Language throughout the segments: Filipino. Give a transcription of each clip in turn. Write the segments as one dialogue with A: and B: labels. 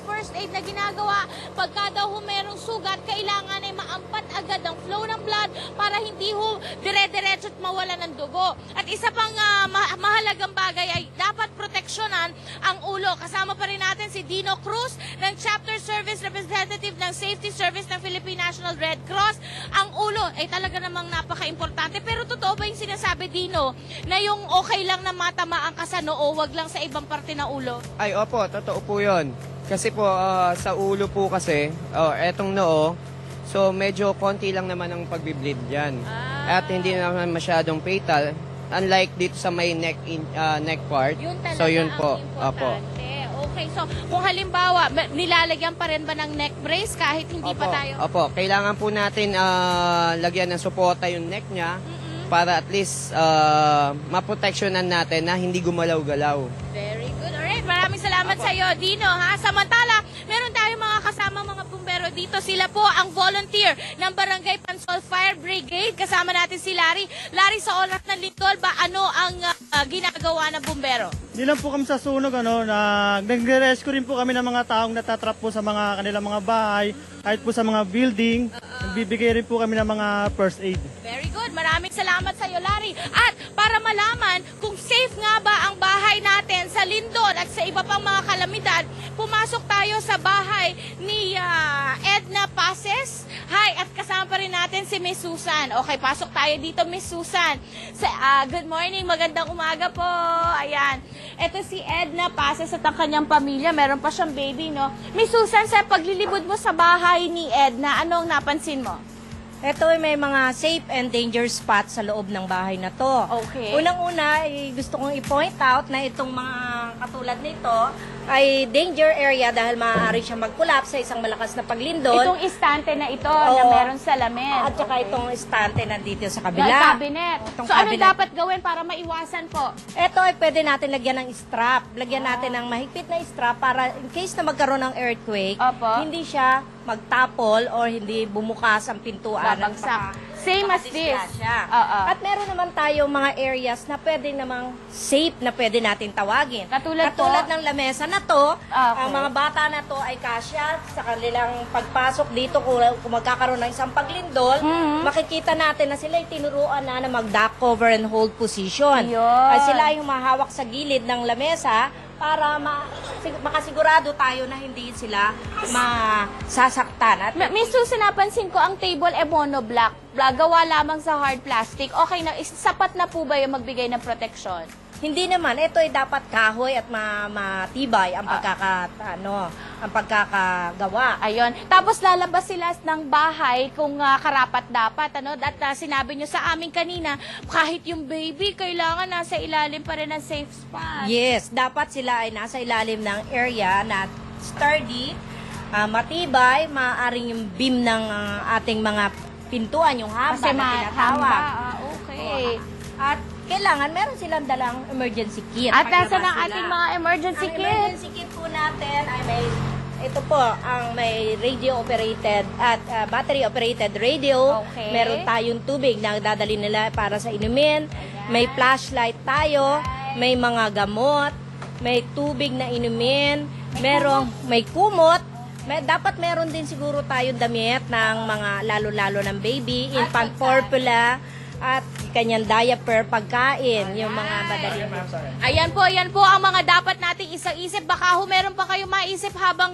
A: first aid na ginagawa. Pagka daw merong sugat, kailangan ay maampat agad ang flow ng blood para hindi dire-diretso at mawala ng dugo. At isa pang mahalagang bagay ay dapat proteksyonan ang ulo. Kasama pa rin natin si Dino Cruz ng Chapter Service Representative ng Safety Service ng Philippine National Red Cross. Ang ulo ay talaga namang napaka-importante. Pero totoo ba yung sinasabi, Dino, na yung okay lang na matamaan ka sa noo, wag lang sa ibang parte ng ulo?
B: Ay, opo, totoo po yun. Kasi po, sa ulo po kasi, etong noo, so medyo konti lang naman ang pagbibleed dyan. At hindi naman masyadong fatal. Unlike dito sa may neck part.
A: Yun talaga
B: so yun po.
A: ang
B: Opo.
A: importante. Okay, so kung halimbawa, nilalagyan pa rin ba ng neck brace kahit hindi pa tayo?
B: Opo, kailangan po natin lagyan ng suporta yung neck niya para at least maproteksyonan natin na hindi gumalaw-galaw.
A: Very good. Alright, maraming salamat sa iyo, Dino. Ha? Samantala, meron tayong mga kasama mga bumbero dito. Sila po ang volunteer ng Barangay Pansol Fire Brigade. Kasama natin si Larry. Larry, sa oras ng lingkod ba, ano ang ginagawa ng bumbero?
C: Hindi lang po kami sa sunog, nag-rescue rin po kami ng mga taong natatrap po sa mga kanilang mga bahay, kahit po sa mga building. Nagbibigay rin po kami ng mga first aid.
A: Very good. Maraming salamat sa iyo, Larry. At para malaman kung safe nga ba ang bahay natin sa lindol at sa iba pang mga kalamidad, pumasok tayo sa bahay ni Edna Pases. Hi, at kasama pa rin natin si Miss Susan. Okay, pasok tayo dito, Miss Susan. Good morning, magandang umaga po. Ayan. Ito si Edna Pases at ang kanyang pamilya. Meron pa siyang baby, no? Miss Susan, sa paglilibot mo sa bahay ni Edna, anong napansin mo?
D: Ito ay may mga safe and danger spots sa loob ng bahay na to.
A: Okay.
D: Unang-una, gusto kong i-point out na itong mga katulad nito ay danger area dahil maaari siyang mag-collapse sa isang malakas na paglindol.
A: Itong istante na ito na meron sa lamin.
D: At saka itong estante nandito sa kabila.
A: Cabinet.
D: Itong
A: So, ano
D: cabinet.
A: dapat gawin para maiwasan po?
D: Ito ay pwede natin lagyan ng strap. Lagyan natin ng mahigpit na strap para in case na magkaroon ng earthquake,
A: Opo.
D: hindi siya magtapol or hindi bumukas ang pintuan.
A: Babagsak. Same as this.
D: Disgrasya.
A: At
D: At meron naman tayong mga areas na pwede namang safe na pwede natin tawagin.
A: Katulad
D: ng lamesa na to,
A: Okay.
D: ang mga bata na to ay kasya sa kanilang pagpasok dito kung magkakaroon ng isang paglindol, makikita natin na sila ay tinuruan na mag-duck cover and hold position.
A: Yun.
D: Ay sila yung mahawak sa gilid ng lamesa para makasigurado tayo na hindi sila masasaktan. At
A: Miss Susan, napansin ko ang table e monoblock. Gawa lamang sa hard plastic. Okay na, sapat na po ba yung magbigay ng protection?
D: hindi naman, ito ay dapat kahoy at matibay ang pagkakagawa.
A: Ayun. Tapos lalabas sila ng bahay kung karapat-dapat. At sinabi nyo sa amin kanina, kahit yung baby, kailangan nasa ilalim pa rin ng safe spot.
D: Yes, dapat sila ay nasa ilalim ng area na sturdy, matibay, maaaring yung beam ng ating mga pintuan, yung hamba
A: Kasi
D: na tinatawag.
A: Okay.
D: At kailangan meron silang dalang emergency kit.
A: At nasa
D: Pag-iba
A: ng
D: sila.
A: ating mga emergency
D: Ang
A: kit?
D: emergency kit po natin ay ito po, ang may radio-operated at battery-operated radio.
A: Okay.
D: Meron tayong tubig na dadali nila para sa inumin. May flashlight tayo. May mga gamot. May tubig na inumin. May kumot. Dapat meron din siguro tayong damit ng mga lalo-lalo ng baby, infant formula, at kanyang diaper, pagkain, yung mga madaling.
A: Ayan po ang mga dapat nating isang-isip. Baka meron pa kayong maisip habang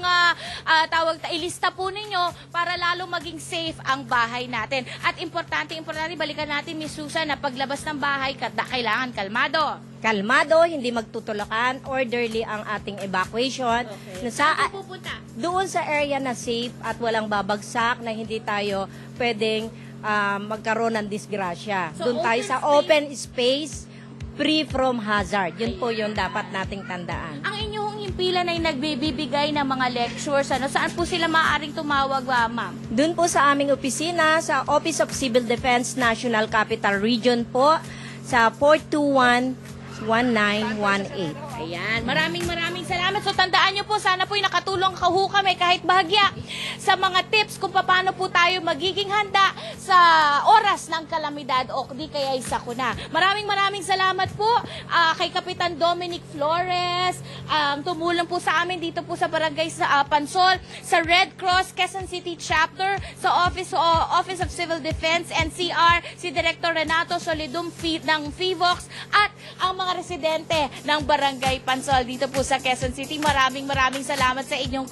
A: ilista po ninyo para lalo maging safe ang bahay natin. At importante, balikan natin, Miss Susan, na paglabas ng bahay, kailangan kalmado.
D: Kalmado, hindi magtutulakan, orderly ang ating evacuation.
A: Okay. Saan pupunta?
D: Doon sa area na safe at walang babagsak, na hindi tayo pwedeng magkaroon ng disgrasya.
A: So,
D: Doon tayo sa open space, free from hazard. Yun po yung dapat nating tandaan.
A: Ang inyong himpilan ay nagbibigay ng mga lectures. Saan po sila maaaring tumawag, ma'am?
D: Doon po sa aming opisina, sa Office of Civil Defense National Capital Region po, sa 421
A: Ayan, maraming salamat. So tandaan nyo po, sana po'y nakatulong ho kami kahit bahagya sa mga tips kung paano po tayo magiging handa sa oras ng kalamidad o di kaya isa ko na. Maraming salamat po kay Kapitan Dominic Flores, tumulong po sa amin dito po sa Barangay sa Pansol, sa Red Cross Quezon City Chapter, sa Office of Civil Defense, NCR, si Director Renato Solidum ng FIVOX, at ang mga residente ng Barangay Pansol dito po sa Quezon City. Maraming salamat sa inyong